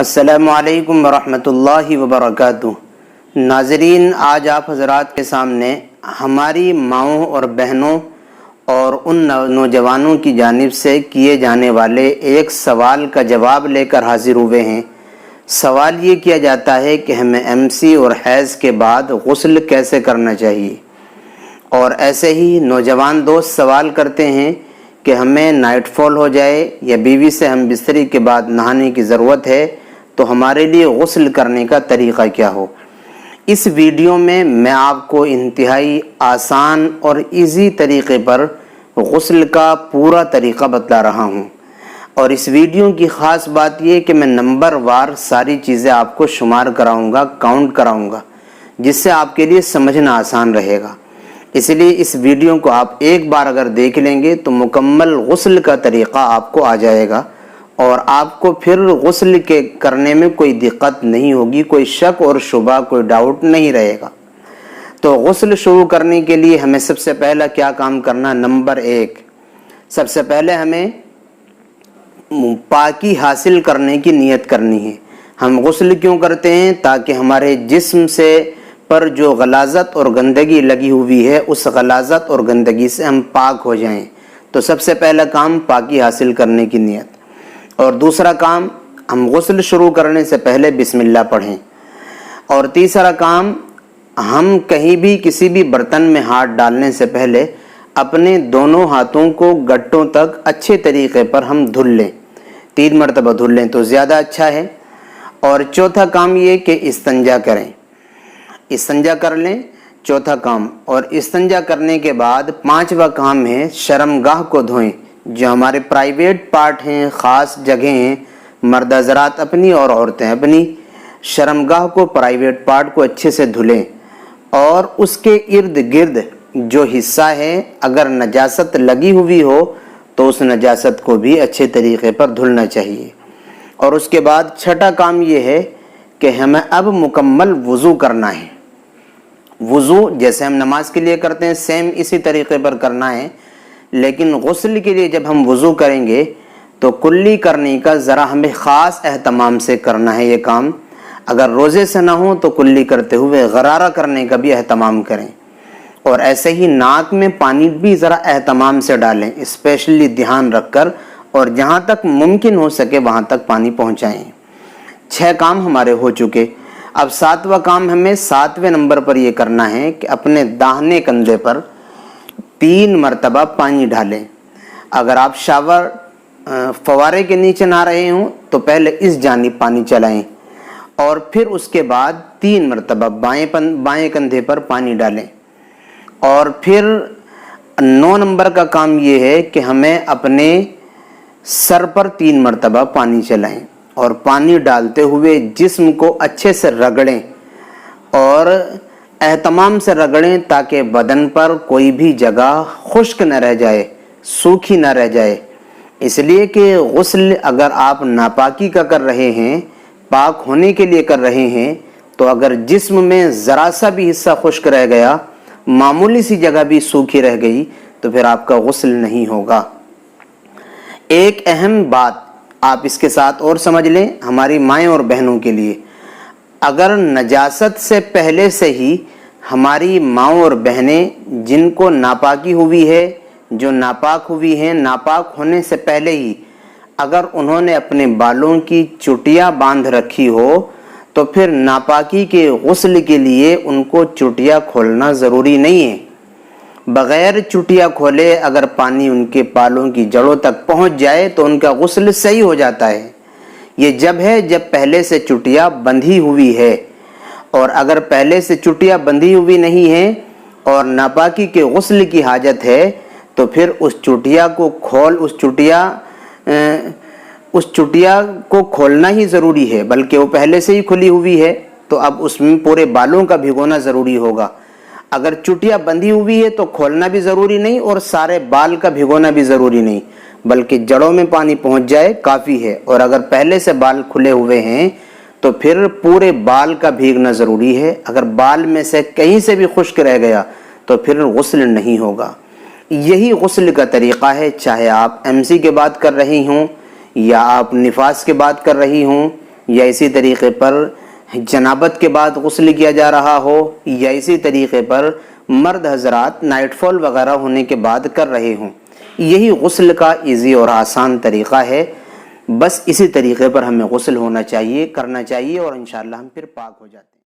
السلام علیکم ورحمۃ اللہ وبرکاتہ۔ ناظرین، آج آپ حضرات کے سامنے ہماری ماؤں اور بہنوں اور ان نوجوانوں کی جانب سے کیے جانے والے ایک سوال کا جواب لے کر حاضر ہوئے ہیں۔ سوال یہ کیا جاتا ہے کہ ہمیں MC اور حیض کے بعد غسل کیسے کرنا چاہیے، اور ایسے ہی نوجوان دوست سوال کرتے ہیں کہ ہمیں نائٹ فال ہو جائے یا بیوی سے ہم بستری کے بعد نہانے کی ضرورت ہے تو ہمارے لیے غسل کرنے کا طریقہ کیا ہو۔ اس ویڈیو میں آپ کو انتہائی آسان اور ایزی طریقے پر غسل کا پورا طریقہ بتلا رہا ہوں، اور اس ویڈیو کی خاص بات یہ کہ میں نمبر وار ساری چیزیں آپ کو شمار کراؤں گا، کاؤنٹ کراؤں گا، جس سے آپ کے لیے سمجھنا آسان رہے گا۔ اس لیے اس ویڈیو کو آپ ایک بار اگر دیکھ لیں گے تو مکمل غسل کا طریقہ آپ کو آ جائے گا، اور آپ کو پھر غسل کے کرنے میں کوئی دقت نہیں ہوگی، کوئی شک اور شبہ، کوئی ڈاؤٹ نہیں رہے گا۔ تو غسل شروع کرنے کے لیے ہمیں سب سے پہلا کیا کام کرنا؟ نمبر 1، سب سے پہلے ہمیں پاکی حاصل کرنے کی نیت کرنی ہے۔ ہم غسل کیوں کرتے ہیں؟ تاکہ ہمارے جسم سے پر جو غلاظت اور گندگی لگی ہوئی ہے، اس غلاظت اور گندگی سے ہم پاک ہو جائیں۔ تو سب سے پہلا کام پاکی حاصل کرنے کی نیت، اور دوسرا کام ہم غسل شروع کرنے سے پہلے بسم اللہ پڑھیں، اور تیسرا کام ہم کہیں بھی کسی بھی برتن میں ہاتھ ڈالنے سے پہلے اپنے دونوں ہاتھوں کو گٹوں تک اچھے طریقے پر ہم دھل لیں، 3 مرتبہ دھل لیں تو زیادہ اچھا ہے۔ اور چوتھا کام یہ کہ استنجا کریں، استنجا کر لیں، چوتھا کام۔ اور استنجا کرنے کے بعد 5واں کام ہے شرمگاہ کو دھوئیں، جو ہمارے پرائیویٹ پارٹ ہیں، خاص جگہیں ہیں، مرد حضرات اپنی اور عورتیں اپنی شرمگاہ کو، پرائیویٹ پارٹ کو اچھے سے دھلیں، اور اس کے ارد گرد جو حصہ ہے اگر نجاست لگی ہوئی ہو تو اس نجاست کو بھی اچھے طریقے پر دھلنا چاہیے۔ اور اس کے بعد چھٹا کام یہ ہے کہ ہمیں اب مکمل وضو کرنا ہے۔ وضو جیسے ہم نماز کے لیے کرتے ہیں سیم اسی طریقے پر کرنا ہے، لیکن غسل کے لیے جب ہم وضو کریں گے تو کلی کرنے کا ذرا ہمیں خاص اہتمام سے کرنا ہے یہ کام۔ اگر روزے سے نہ ہو تو کلی کرتے ہوئے غرارہ کرنے کا بھی اہتمام کریں، اور ایسے ہی ناک میں پانی بھی ذرا اہتمام سے ڈالیں، اسپیشلی دھیان رکھ کر، اور جہاں تک ممکن ہو سکے وہاں تک پانی پہنچائیں۔ 6 کام ہمارے ہو چکے۔ اب 7واں کام ہمیں 7ویں نمبر پر یہ کرنا ہے کہ اپنے داہنے کندھے پر 3 مرتبہ پانی ڈالیں۔ اگر آپ شاور فوارے کے نیچے نہ رہے ہوں تو پہلے اس جانب پانی چلائیں، اور پھر اس کے بعد 3 مرتبہ بائیں کندھے پر پانی ڈالیں۔ اور پھر 9 نمبر کا کام یہ ہے کہ ہمیں اپنے سر پر 3 مرتبہ پانی چلائیں، اور پانی ڈالتے ہوئے جسم کو اچھے سے رگڑیں، اور اہتمام سے رگڑیں تاکہ بدن پر کوئی بھی جگہ خشک نہ رہ جائے، سوکھی نہ رہ جائے۔ اس لیے کہ غسل اگر آپ ناپاکی کا کر رہے ہیں، پاک ہونے کے لیے کر رہے ہیں، تو اگر جسم میں ذرا سا بھی حصہ خشک رہ گیا، معمولی سی جگہ بھی سوکھی رہ گئی، تو پھر آپ کا غسل نہیں ہوگا۔ ایک اہم بات آپ اس کے ساتھ اور سمجھ لیں ہماری مائیں اور بہنوں کے لیے، اگر نجاست سے پہلے سے ہی ہماری ماؤں اور بہنیں جن کو ناپاکی ہوئی ہے، جو ناپاک ہوئی ہیں، ناپاک ہونے سے پہلے ہی اگر انہوں نے اپنے بالوں کی چٹیاں باندھ رکھی ہو تو پھر ناپاکی کے غسل کے لیے ان کو چٹیاں کھولنا ضروری نہیں ہے۔ بغیر چٹیاں کھولے اگر پانی ان کے بالوں کی جڑوں تک پہنچ جائے تو ان کا غسل صحیح ہو جاتا ہے۔ یہ جب ہے جب پہلے سے چٹیاں بندھی ہوئی ہے، اور اگر پہلے سے چٹیاں بندھی ہوئی نہیں ہے اور ناپاکی کے غسل کی حاجت ہے تو پھر اس چٹیا کو کھولنا ہی ضروری ہے، بلکہ وہ پہلے سے ہی کھلی ہوئی ہے تو اب اس میں پورے بالوں کا بھگونا ضروری ہوگا۔ اگر چٹیا بندھی ہوئی ہے تو کھولنا بھی ضروری نہیں اور سارے بال کا بھگونا بھی ضروری نہیں، بلکہ جڑوں میں پانی پہنچ جائے کافی ہے۔ اور اگر پہلے سے بال کھلے ہوئے ہیں تو پھر پورے بال کا بھیگنا ضروری ہے۔ اگر بال میں سے کہیں سے بھی خشک رہ گیا تو پھر غسل نہیں ہوگا۔ یہی غسل کا طریقہ ہے، چاہے آپ MC کے بات کر رہی ہوں، یا آپ نفاس کے بات کر رہی ہوں، یا اسی طریقے پر جنابت کے بعد غسل کیا جا رہا ہو، یا اسی طریقے پر مرد حضرات نائٹ فال وغیرہ ہونے کے بعد کر رہے ہوں، یہی غسل کا ایزی اور آسان طریقہ ہے۔ بس اسی طریقے پر ہمیں غسل ہونا چاہیے، کرنا چاہیے، اور انشاءاللہ ہم پھر پاک ہو جاتے ہیں۔